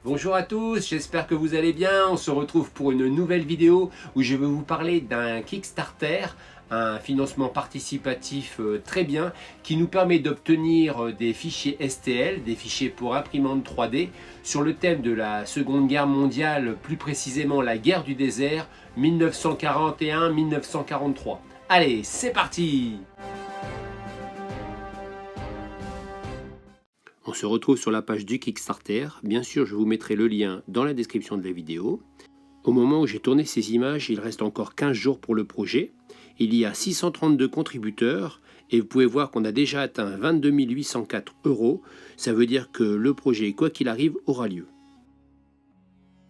Bonjour à tous, j'espère que vous allez bien. On se retrouve pour une nouvelle vidéo où je vais vous parler d'un Kickstarter, un financement participatif très bien qui nous permet d'obtenir des fichiers STL, des fichiers pour imprimante 3D, sur le thème de la Seconde Guerre mondiale, plus précisément la guerre du désert 1941-1943. Allez, c'est parti! On se retrouve sur la page du Kickstarter. Bien sûr, je vous mettrai le lien dans la description de la vidéo. Au moment où j'ai tourné ces images, il reste encore 15 jours pour le projet. Il y a 632 contributeurs et vous pouvez voir qu'on a déjà atteint 22 804 euros. Ça veut dire que le projet, quoi qu'il arrive, aura lieu.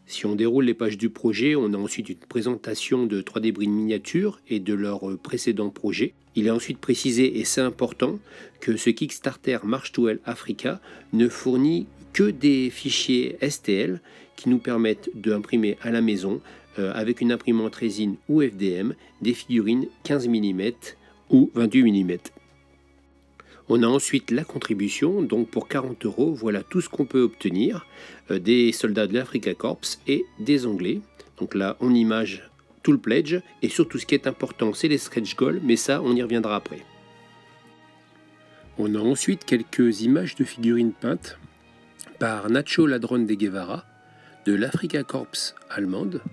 Si on déroule les pages du projet, on a ensuite une présentation de 3D Brin miniatures et de leurs précédents projets. Il est ensuite précisé, et c'est important, que ce Kickstarter March2Hell Africa ne fournit que des fichiers STL qui nous permettent d'imprimer à la maison, avec une imprimante résine ou FDM, des figurines 15 mm ou 28 mm. On a ensuite la contribution, donc pour 40 euros, voilà tout ce qu'on peut obtenir, des soldats de l'Africa Corps et des Anglais. Donc là, on image tout le pledge, et surtout ce qui est important, c'est les stretch goals, mais ça, on y reviendra après. On a ensuite quelques images de figurines peintes par Nacho Ladrón de Guevara, de l'Africa Corps allemande.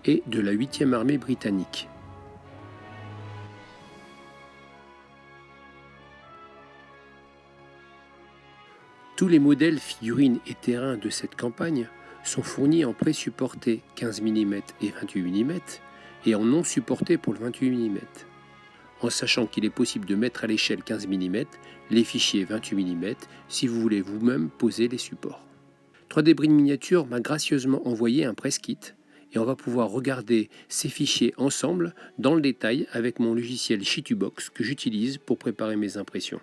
Et de la 8e armée britannique. Tous les modèles figurines et terrains de cette campagne sont fournis en pré-supporté 15 mm et 28 mm et en non supporté pour le 28 mm, en sachant qu'il est possible de mettre à l'échelle 15 mm les fichiers 28 mm si vous voulez vous-même poser les supports. 3D Brin Miniature m'a gracieusement envoyé un press kit et on va pouvoir regarder ces fichiers ensemble dans le détail avec mon logiciel Shitubox que j'utilise pour préparer mes impressions.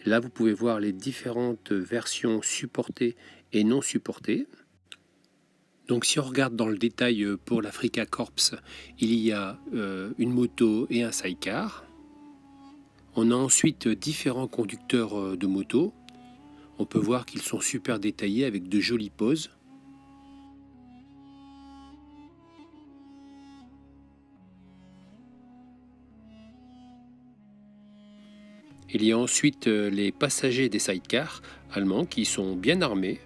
Là, vous pouvez voir les différentes versions supportées et non supportées. Donc si on regarde dans le détail pour l'Africa Corps, il y a une moto et un sidecar. On a ensuite différents conducteurs de moto. On peut voir qu'ils sont super détaillés avec de jolies poses. Il y a ensuite les passagers des sidecars allemands qui sont bien armés.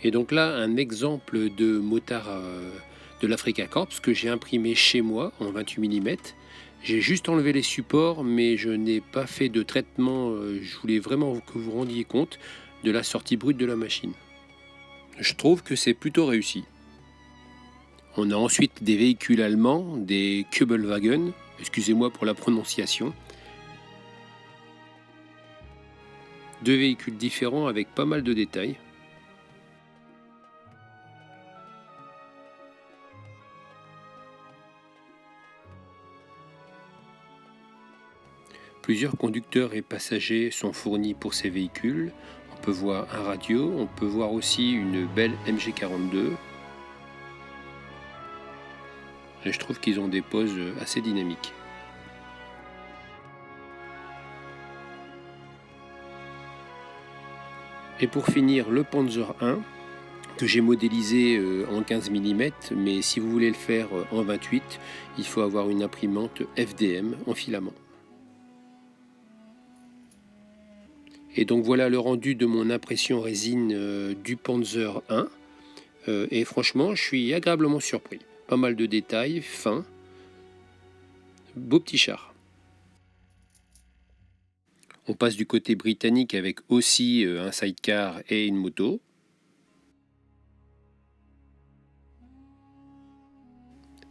Et donc là, un exemple de motard de l'Africa Corps que j'ai imprimé chez moi en 28 mm. J'ai juste enlevé les supports, mais je n'ai pas fait de traitement. Je voulais vraiment que vous rendiez compte de la sortie brute de la machine. Je trouve que c'est plutôt réussi. On a ensuite des véhicules allemands, des Kübelwagen, excusez-moi pour la prononciation. Deux véhicules différents avec pas mal de détails. Plusieurs conducteurs et passagers sont fournis pour ces véhicules. On peut voir un radio, on peut voir aussi une belle MG42. Et je trouve qu'ils ont des poses assez dynamiques. Et pour finir, le Panzer 1 que j'ai modélisé en 15 mm, mais si vous voulez le faire en 28, il faut avoir une imprimante FDM en filament. Et donc voilà le rendu de mon impression résine du Panzer 1. Et franchement, je suis agréablement surpris. Pas mal de détails, fins. Beau petit char. On passe du côté britannique avec aussi un sidecar et une moto.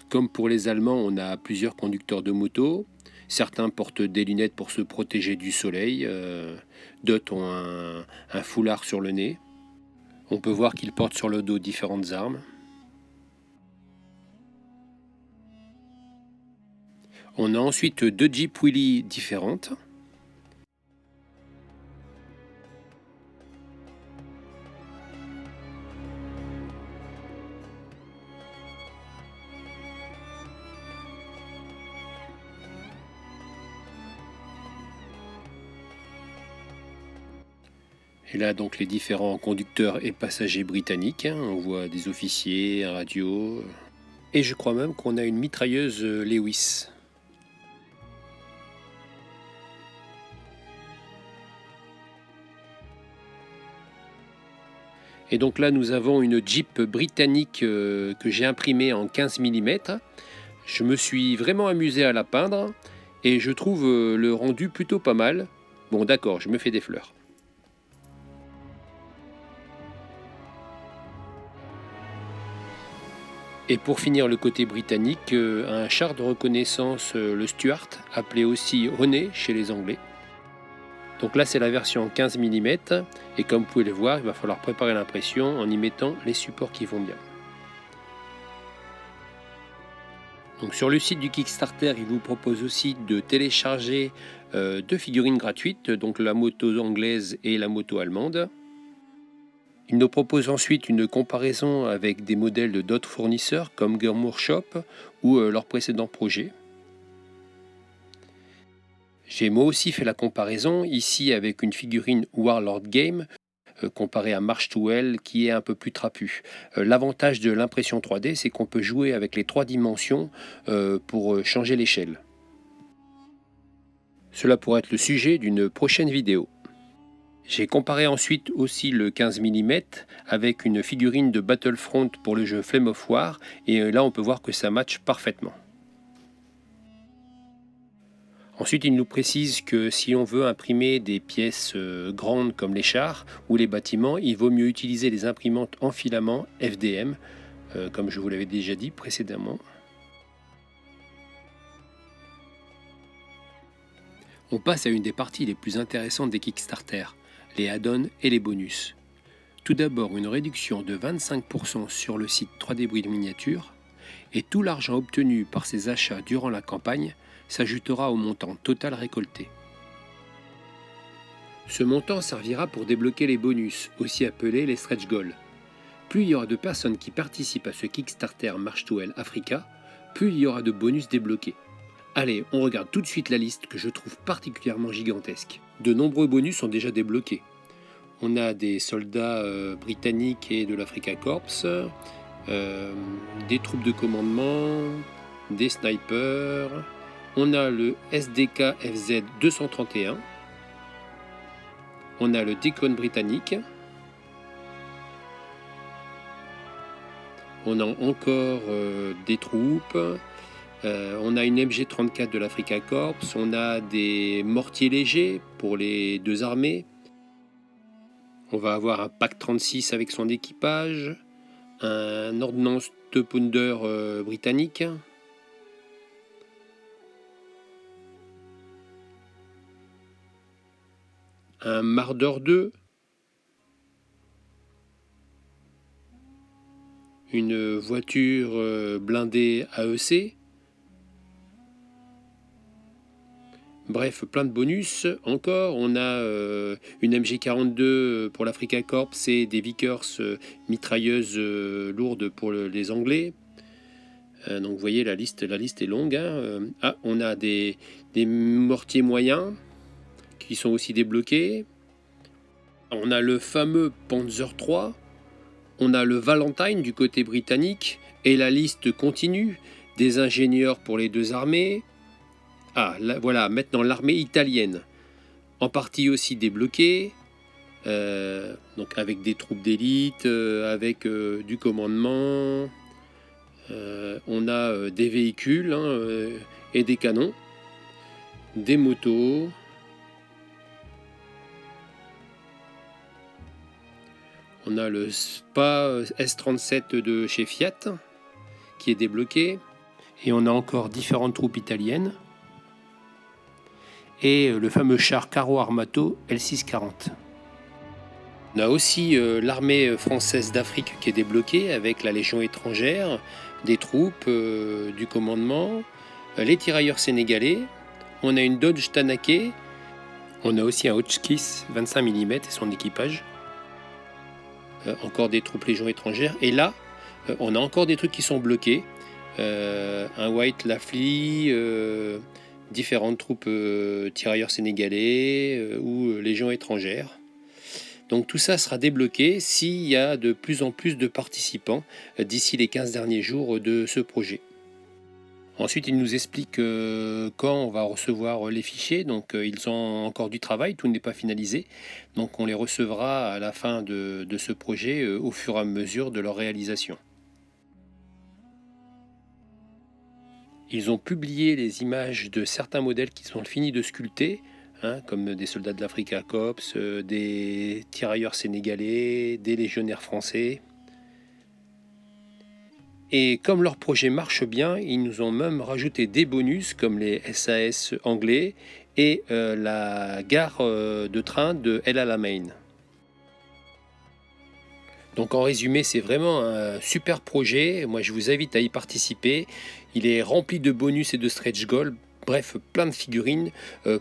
Comme pour les Allemands, on a plusieurs conducteurs de moto. Certains portent des lunettes pour se protéger du soleil. D'autres ont un foulard sur le nez. On peut voir qu'ils portent sur le dos différentes armes. On a ensuite deux Jeep Willys différentes. Et là donc les différents conducteurs et passagers britanniques, hein. On voit des officiers, un radio, et je crois même qu'on a une mitrailleuse Lewis. Et donc là nous avons une Jeep britannique que j'ai imprimée en 15 mm. Je me suis vraiment amusé à la peindre et je trouve le rendu plutôt pas mal. Bon d'accord, je me fais des fleurs. Et pour finir le côté britannique, un char de reconnaissance, le Stuart, appelé aussi René chez les Anglais. Donc là c'est la version 15 mm et comme vous pouvez le voir, il va falloir préparer l'impression en y mettant les supports qui vont bien. Donc sur le site du Kickstarter, il vous propose aussi de télécharger 2 figurines gratuites, donc la moto anglaise et la moto allemande. Il nous propose ensuite une comparaison avec des modèles de d'autres fournisseurs comme Gurmour Shop ou leurs précédents projets. J'ai moi aussi fait la comparaison ici avec une figurine Warlord Game comparée à March to Hell qui est un peu plus trapu. L'avantage de l'impression 3D, c'est qu'on peut jouer avec les 3 dimensions pour changer l'échelle. Cela pourrait être le sujet d'une prochaine vidéo. J'ai comparé ensuite aussi le 15 mm avec une figurine de Battlefront pour le jeu Flame of War et là on peut voir que ça matche parfaitement. Ensuite il nous précise que si on veut imprimer des pièces grandes comme les chars ou les bâtiments, il vaut mieux utiliser les imprimantes en filament FDM, comme je vous l'avais déjà dit précédemment. On passe à une des parties les plus intéressantes des Kickstarter, les add-ons et les bonus. Tout d'abord une réduction de 25% sur le site 3D Build Miniature et tout l'argent obtenu par ces achats durant la campagne s'ajoutera au montant total récolté. Ce montant servira pour débloquer les bonus, aussi appelés les stretch goals. Plus il y aura de personnes qui participent à ce Kickstarter March to Hell Africa, plus il y aura de bonus débloqués. Allez, on regarde tout de suite la liste que je trouve particulièrement gigantesque. De nombreux bonus sont déjà débloqués. On a des soldats britanniques et de l'Africa Corps, des troupes de commandement, des snipers. On a le SDK FZ 231. On a le Deacon britannique. On a encore des troupes. On a une MG34 de l'Africa Corps. On a des mortiers légers pour les 2 armées. On va avoir un PAC 36 avec son équipage. Un ordnance 2 pounder britannique. Un Marder 2. Une voiture blindée AEC. Bref, plein de bonus. Encore, on a une MG42 pour l'Africa Corps et des Vickers mitrailleuses lourdes pour les Anglais. Donc vous voyez, la liste est longue. Hein. On a des mortiers moyens qui sont aussi débloqués. On a le fameux Panzer III. On a le Valentine du côté britannique. Et la liste continue. Des ingénieurs pour les 2 armées. Là, voilà, maintenant l'armée italienne, en partie aussi débloquée, donc avec des troupes d'élite, avec du commandement, on a des véhicules et des canons, des motos, on a le SPA S37 de chez Fiat qui est débloqué, et on a encore différentes troupes italiennes. Et le fameux char Carro Armato L640. On a aussi l'armée française d'Afrique qui est débloquée avec la Légion étrangère, des troupes, du commandement, les tirailleurs sénégalais, on a une Dodge Tanake, on a aussi un Hotchkiss 25 mm et son équipage, encore des troupes Légion étrangère, et là on a encore des trucs qui sont bloqués, un White Lafley, différentes troupes tirailleurs sénégalais ou légions étrangères. Donc tout ça sera débloqué s'il y a de plus en plus de participants d'ici les 15 derniers jours de ce projet. Ensuite, il nous explique quand on va recevoir les fichiers. Donc ils ont encore du travail, tout n'est pas finalisé. Donc on les recevra à la fin de ce projet au fur et à mesure de leur réalisation. Ils ont publié les images de certains modèles qui sont finis de sculpter, comme des soldats de l'Africa Corps, des tirailleurs sénégalais, des légionnaires français. Et comme leur projet marche bien, ils nous ont même rajouté des bonus comme les SAS anglais et la gare de train de El Alamein. Donc en résumé, c'est vraiment un super projet. Moi, je vous invite à y participer. Il est rempli de bonus et de stretch goals. Bref, plein de figurines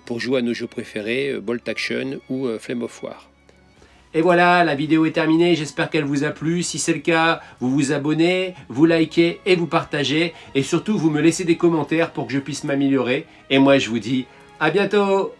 pour jouer à nos jeux préférés, Bolt Action ou Flame of War. Et voilà, la vidéo est terminée, j'espère qu'elle vous a plu. Si c'est le cas, vous vous abonnez, vous likez et vous partagez. Et surtout, vous me laissez des commentaires pour que je puisse m'améliorer. Et moi, je vous dis à bientôt!